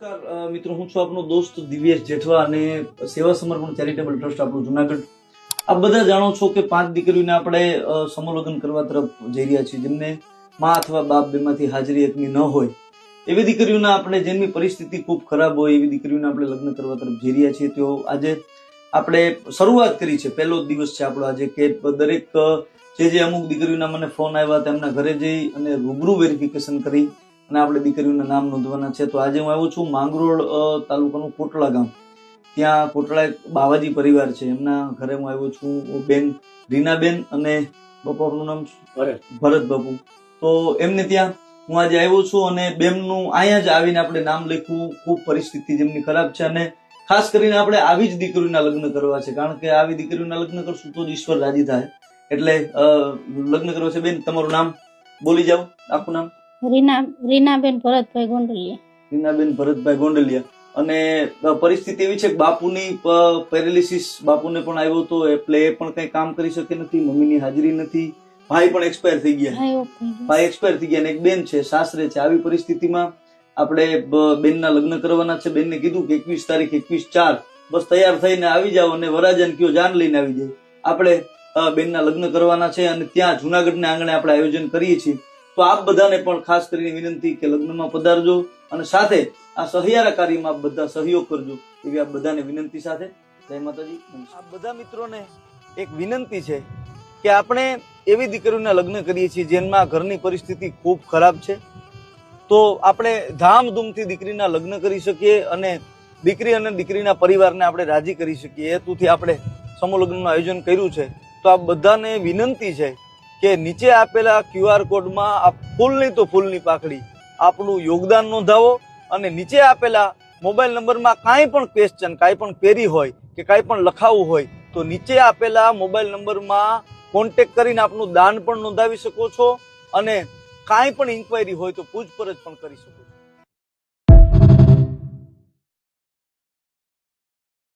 નમસ્કાર મિત્રો, હું છું આપનો દોસ્ત દિવ્યેશ જેઠવા અને સેવા સમર્પણ ચેરિટેબલ ટ્રસ્ટ આપણું જુનાગઢ. આપ બધા જાણો છો કે 5 દીકરીઓને આપણે સમૂહલગ્ન કરવા તરફ જઈ રહ્યા છીએ, જેમને મા અથવા બાપ બેમાંથી હાજરી એકની ન હોય એવી દીકરીઓના આપણે, જેમની પરિસ્થિતિ ખૂબ ખરાબ હોય એવી દીકરીઓને આપણે લગ્ન કરવા તરફ જઈ રહ્યા છીએ. તો આજે આપણે શરૂઆત કરી છે, પહેલો જ દિવસ છે આપણો આજે, કે દરેક જે અમુક દીકરીઓના મને ફોન આવ્યા તેમના ઘરે જઈ અને રૂબરૂ વેરિફિકેશન કરી અને આપણે દીકરીઓના નામ નોંધવાના છે. તો આજે હું આવ્યો છું માંગરોળ તાલુકાનું કોટળા ગામ. ત્યાં કોટળા એક બાવાજી પરિવાર છે, એમના ઘરે હું આવ્યો છું. બેન રીનાબેન અને બાપાનું નામ ભરત બાપુ. તો એમને ત્યાં હું આજે આવ્યો છું અને બેનનું અહીંયા જ આવીને આપણે નામ લખ્યું. ખૂબ પરિસ્થિતિ જેમની ખરાબ છે અને ખાસ કરીને આપણે આવી જ દીકરીઓના લગ્ન કરવા છે, કારણ કે આવી દીકરીઓના લગ્ન કરશું તો જ ઈશ્વર રાજી થાય. એટલે લગ્ન કરવા છે. બેન, તમારું નામ બોલી જાઓ, આખું નામ. રીનાબેન ભરતભાઈ ગોંડલિયા. રીનાબેન ભરતભાઈ ગોંડલિયા. અને પરિસ્થિતિ એવી છે કે બાપુની પેરેલિસિસ બાપુને પણ આવ્યો હતો, એટલે એ પણ કઈ કામ કરી શકે નથી, મમ્મીની હાજરી નથી, ભાઈ પણ એક્સપાયર થઈ ગયા. ભાઈ એક્સપાયર થઈ ગયા અને એક બેન છે, સાસરે છે. આવી પરિસ્થિતિમાં આપણે બેનના લગ્ન કરવાના છે. બેનને કીધું કે 21 તારીખ 21/4 બસ તૈયાર થઈને આવી જાઓ અને વરાજાને કયો જાન લઈને આવી જાય. આપણે બેનના લગ્ન કરવાના છે અને ત્યાં જુનાગઢના આંગણે આપણે આયોજન કરીએ છીએ. તો આપ બધાને પણ ખાસ કરીને વિનંતી કે લગ્નમાં પધારજો અને સાથે આ સહિયારા કાર્યમાં આપ બધા સહયોગ કરજો, એવી આપ બધાને વિનંતી સાથે જય માતાજી. આપ બધા મિત્રોને એક વિનંતી છે કે આપણે એવી દીકરીઓના લગ્ન કરીએ છીએ જેમાં ઘરની પરિસ્થિતિ ખૂબ ખરાબ છે. તો આપણે ધામધૂમથી દીકરીના લગ્ન કરી શકીએ અને દીકરી અને દીકરીના પરિવારને આપણે રાજી કરી શકીએ, હેતુથી આપણે સમૂહ લગ્નનું આયોજન કર્યું છે. તો આ બધાને વિનંતી છે કે નીચે આપેલા QR કોડમાં આ ફૂલની તો ફૂલની પાકડી આપણું યોગદાન નોંધાવો અને નીચે આપેલા મોબાઈલ નંબરમાં કાંઈ પણ ક્વેશ્ચન, કાંઈ પણ ક્વેરી હોય કે કાંઈ પણ લખાવું હોય તો નીચે આપેલા મોબાઈલ નંબરમાં કોન્ટેક્ટ કરીને આપનું દાન પણ નોંધાવી શકો છો અને કાંઈ પણ ઇન્ક્વાયરી હોય તો પૂછપરછ પણ કરી શકો છો.